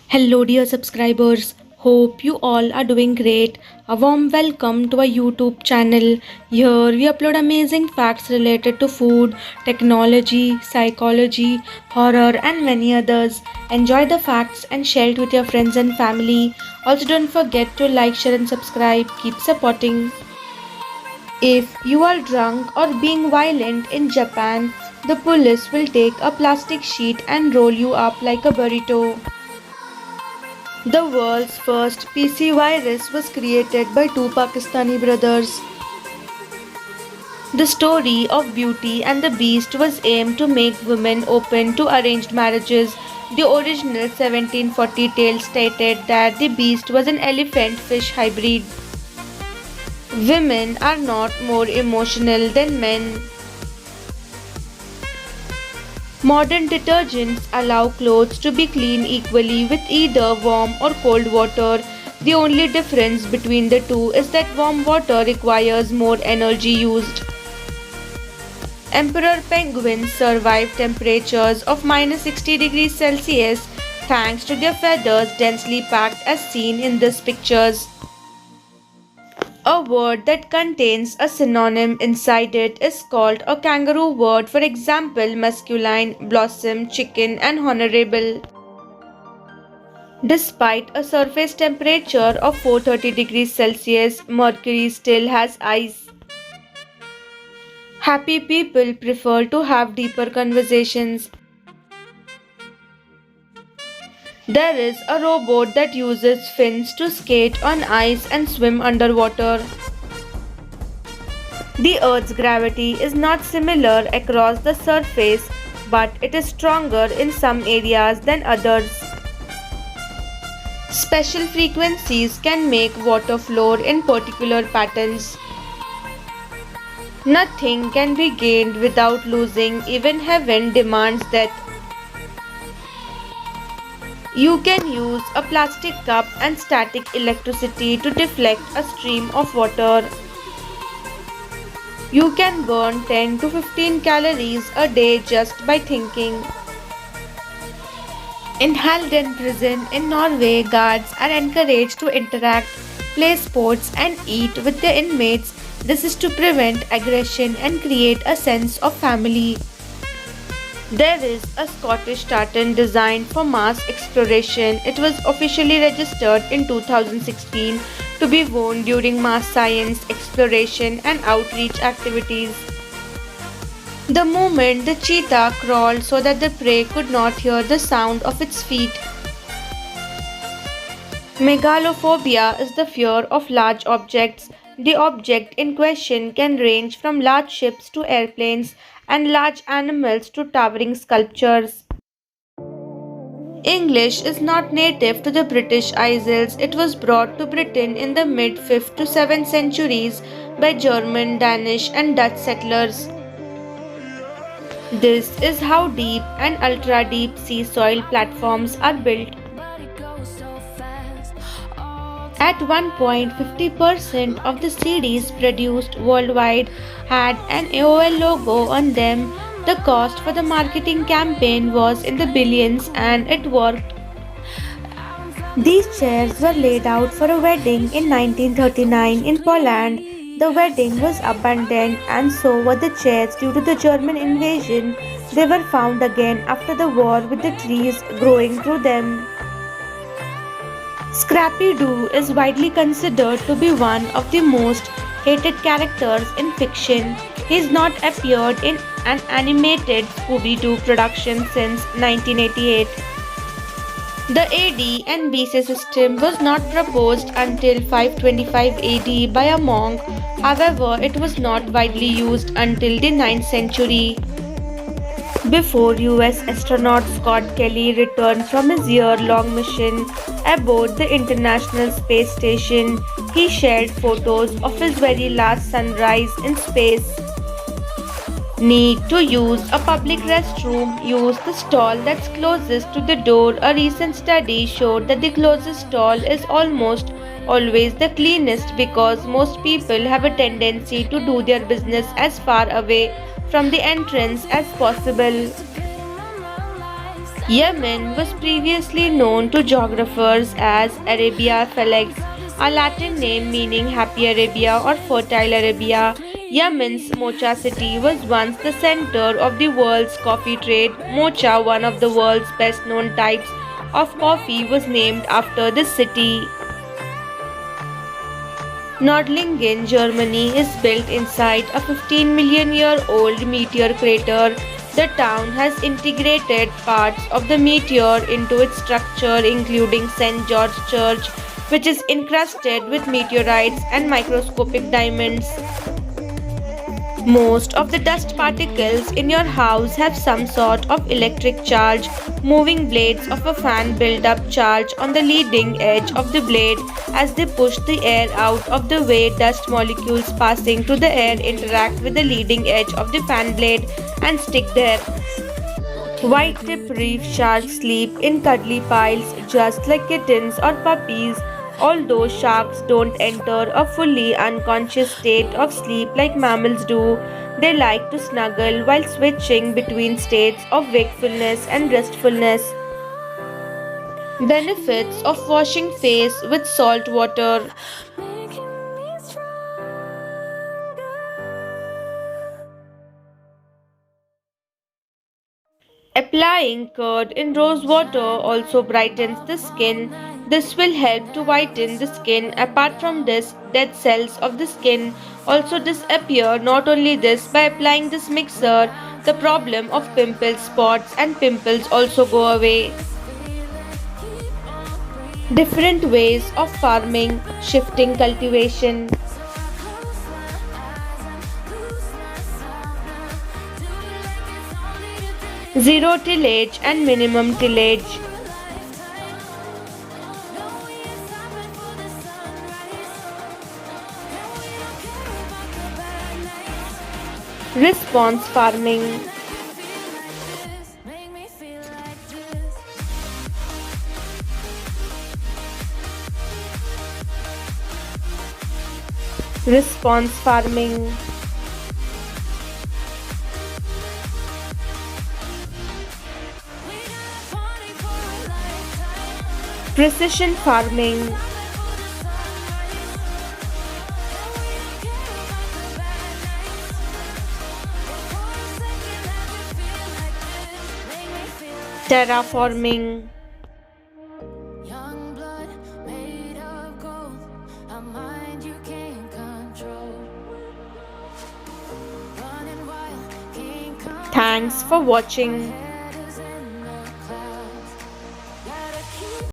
Hello, dear subscribers. Hope you all are doing great. A warm welcome to our YouTube channel. Here we upload amazing facts related to food, technology, psychology, horror, and many others. Enjoy the facts and share it with your friends and family. Also, don't forget to like, share, and subscribe. Keep supporting. If you are drunk or being violent in Japan, the police will take a plastic sheet and roll you up like a burrito. The world's first PC virus was created by two Pakistani brothers. The story of Beauty and the Beast was aimed to make women open to arranged marriages. The original 1740 tale stated that the beast was an elephant fish hybrid. Women are not more emotional than men. Modern detergents allow clothes to be cleaned equally with either warm or cold water. The only difference between the two is that warm water requires more energy used. Emperor penguins survive temperatures of -60 degrees Celsius thanks to their feathers densely packed as seen in these pictures. A word that contains a synonym inside it is called a kangaroo word, for example, masculine, blossom, chicken, and honorable. Despite a surface temperature of 430 degrees Celsius, Mercury still has ice. Happy people prefer to have deeper conversations. There is a robot that uses fins to skate on ice and swim underwater. The Earth's gravity is not similar across the surface, but it is stronger in some areas than others. Special frequencies can make water flow in particular patterns. Nothing can be gained without losing, even heaven demands death. You can use a plastic cup and static electricity to deflect a stream of water. You can burn 10 to 15 calories a day just by thinking. In Halden prison in Norway, guards are encouraged to interact, play sports, and eat with their inmates. This is to prevent aggression and create a sense of family. There is a Scottish tartan designed for Mars exploration. It was officially registered in 2016 to be worn during Mars science exploration and outreach activities. The moment the cheetah crawled so that the prey could not hear the sound of its feet. Megalophobia is the fear of large objects. The object in question can range from large ships to airplanes and large animals to towering sculptures. English is not native to the British Isles. It was brought to Britain in the mid 5th to 7th centuries by German, Danish, and Dutch settlers. This is how deep and ultra deep sea soil platforms are built. At one point, 50% of the CDs produced worldwide had an AOL logo on them. The cost for the marketing campaign was in the billions and it worked. These chairs were laid out for a wedding in 1939 in Poland. The wedding was abandoned and so were the chairs due to the German invasion. They were found again after the war with the trees growing through them. Scrappy-Doo is widely considered to be one of the most hated characters in fiction. He has not appeared in an animated Scooby-Doo production since 1988. The AD and BC system was not proposed until 525 AD by a monk. However, it was not widely used until the 9th century. Before US astronaut Scott Kelly returned from his year-long mission aboard the International Space Station, he shared photos of his very last sunrise in space. Need to use a public restroom? Use the stall that's closest to the door. A recent study showed that the closest stall is almost always the cleanest because most people have a tendency to do their business as far away from the entrance as possible. Yemen was previously known to geographers as Arabia Felix, a Latin name meaning happy Arabia or fertile Arabia. Yemen's Mocha city was once the center of the world's coffee trade. Mocha, one of the world's best known types of coffee, was named after this city. Nordlingen, Germany is built inside a 15 million year old meteor crater. The town has integrated parts of the meteor into its structure, including St. George Church, which is encrusted with meteorites and microscopic diamonds. Most of the dust particles in your house have some sort of electric charge. Moving blades of a fan build up charge on the leading edge of the blade as they push the air out of the way. Dust molecules passing through the air interact with the leading edge of the fan blade and stick there. White tip reef sharks sleep in cuddly piles just like kittens or puppies. Although sharks don't enter a fully unconscious state of sleep like mammals do, they like to snuggle while switching between states of wakefulness and restfulness. Benefits of washing face with salt water. Applying curd in rose water also brightens the skin. This will help to whiten the skin. Apart from this, dead cells of the skin also disappear. Not only this, by applying this mixer, the problem of pimples, spots, and pimples also go away. Different ways of farming, shifting cultivation. Zero tillage and minimum tillage. Response farming. Response farming. Precision farming. Terraforming. Thanks for watching.